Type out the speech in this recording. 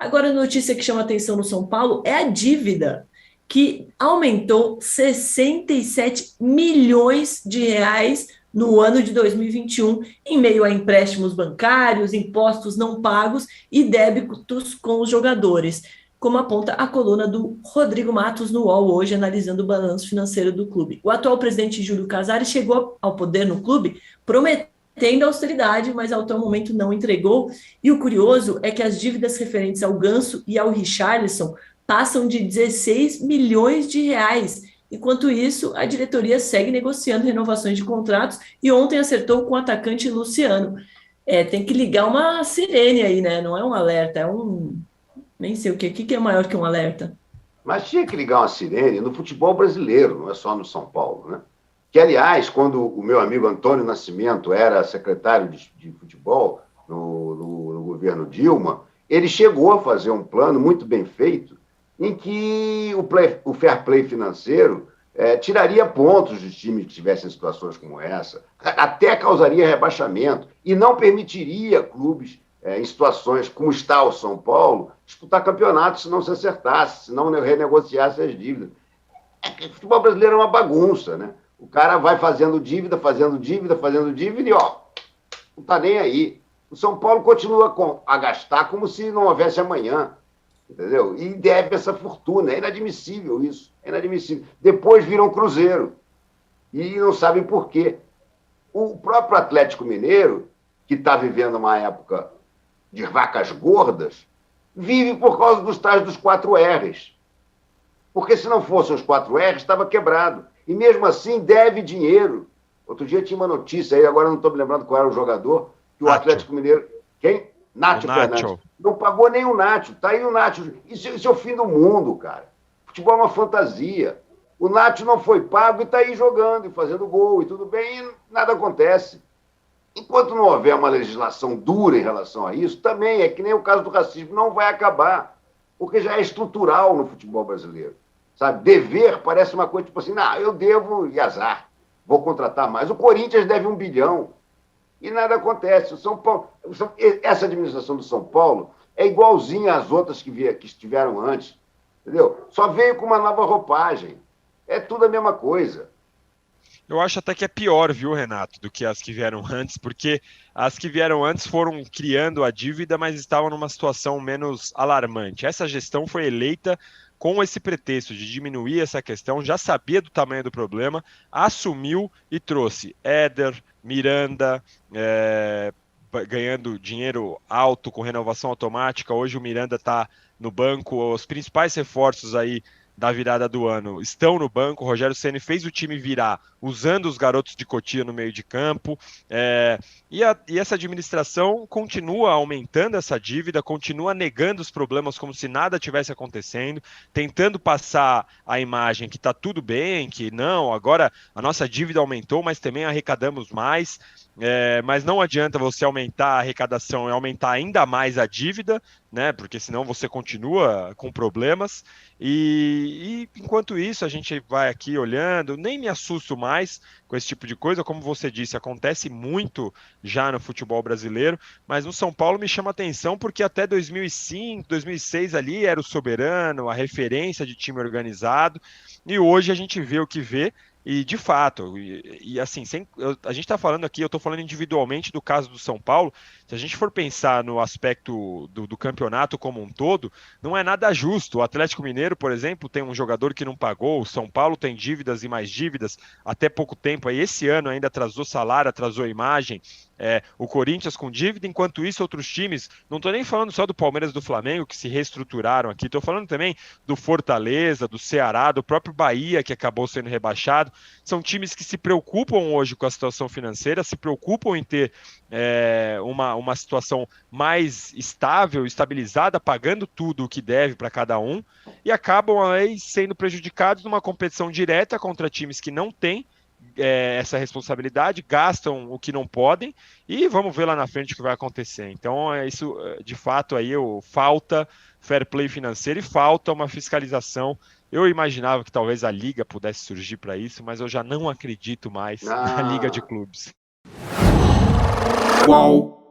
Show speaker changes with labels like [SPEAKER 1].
[SPEAKER 1] Agora, a notícia que chama atenção no São Paulo é a dívida, que aumentou 67 milhões de reais no ano de 2021, em meio a empréstimos bancários, impostos não pagos e débitos com os jogadores, como aponta a coluna do Rodrigo Matos no UOL hoje, analisando o balanço financeiro do clube. O atual presidente Júlio Casares chegou ao poder no clube prometendo austeridade, mas ao tal momento não entregou. E o curioso é que as dívidas referentes ao Ganso e ao Richarlison passam de 16 milhões de reais. Enquanto isso, a diretoria segue negociando renovações de contratos e ontem acertou com o atacante Luciano. Tem que ligar uma sirene aí, né? Não é um alerta, é um... Nem sei o que. O que é maior que um alerta?
[SPEAKER 2] Mas tinha que ligar uma sirene no futebol brasileiro, não é só no São Paulo, né? Que, aliás, quando o meu amigo Antônio Nascimento era secretário de futebol no governo Dilma, ele chegou a fazer um plano muito bem feito em que o fair play financeiro tiraria pontos dos times que estivessem em situações como essa, até causaria rebaixamento e não permitiria clubes em situações como está o São Paulo disputar campeonatos se não se acertasse, se não renegociasse as dívidas. O futebol brasileiro é uma bagunça, né? O cara vai fazendo dívida e, ó, não está nem aí. O São Paulo continua a gastar como se não houvesse amanhã, entendeu? E deve essa fortuna. É inadmissível isso. É inadmissível. Depois viram Cruzeiro e não sabem por quê. O próprio Atlético Mineiro, que está vivendo uma época de vacas gordas, vive por causa dos tais dos 4 R's. Porque se não fossem os 4 R's, estava quebrado. E mesmo assim deve dinheiro. Outro dia tinha uma notícia aí, agora não estou me lembrando qual era o jogador, que o Atlético Mineiro... Quem? Nacho Fernandes. Não pagou nem o Nacho. Está aí o Nacho. Isso é o fim do mundo, cara. Futebol é uma fantasia. O Nacho não foi pago e está aí jogando e fazendo gol e tudo bem, e nada acontece. Enquanto não houver uma legislação dura em relação a isso, também é que nem o caso do racismo, não vai acabar, porque já é estrutural no futebol brasileiro. Sabe? Dever parece uma coisa tipo assim, não, eu devo e azar, vou contratar mais. O Corinthians deve 1 bilhão e nada acontece. O São Paulo, essa administração do São Paulo é igualzinha às outras que estiveram antes, entendeu? Só veio com uma nova roupagem. É tudo a mesma coisa.
[SPEAKER 3] Eu acho até que é pior, viu, Renato, do que as que vieram antes, porque as que vieram antes foram criando a dívida, mas estavam numa situação menos alarmante. Essa gestão foi eleita com esse pretexto de diminuir essa questão, já sabia do tamanho do problema, assumiu e trouxe Éder, Miranda, ganhando dinheiro alto com renovação automática. Hoje o Miranda está no banco, os principais reforços aí da virada do ano estão no banco. O Rogério Ceni fez o time virar usando os garotos de Cotia no meio de campo, e essa administração continua aumentando essa dívida, continua negando os problemas como se nada tivesse acontecendo, tentando passar a imagem que está tudo bem, que não, agora a nossa dívida aumentou, mas também arrecadamos mais, mas não adianta você aumentar a arrecadação e aumentar ainda mais a dívida, né? Porque senão você continua com problemas. E enquanto isso, a gente vai aqui olhando, nem me assusto mais com esse tipo de coisa, como você disse, acontece muito já no futebol brasileiro, mas no São Paulo me chama atenção porque até 2005, 2006 ali era o soberano, a referência de time organizado, e hoje a gente vê o que vê. E de fato, assim, a gente está falando aqui, eu estou falando individualmente do caso do São Paulo. Se a gente for pensar no aspecto do campeonato como um todo, não é nada justo. O Atlético Mineiro, por exemplo, tem um jogador que não pagou, o São Paulo tem dívidas e mais dívidas até pouco tempo. Aí esse ano ainda atrasou salário, atrasou imagem. O Corinthians com dívida, enquanto isso outros times, não estou nem falando só do Palmeiras e do Flamengo que se reestruturaram aqui, estou falando também do Fortaleza, do Ceará, do próprio Bahia que acabou sendo rebaixado. São times que se preocupam hoje com a situação financeira, se preocupam em ter uma situação mais estável, estabilizada, pagando tudo o que deve para cada um, e acabam aí sendo prejudicados numa competição direta contra times que não têm essa responsabilidade, gastam o que não podem, e vamos ver lá na frente o que vai acontecer. Então, isso, de fato, aí falta fair play financeiro e falta uma fiscalização. Eu imaginava que talvez a Liga pudesse surgir para isso, mas eu já não acredito mais na Liga de Clubes.
[SPEAKER 4] Qual?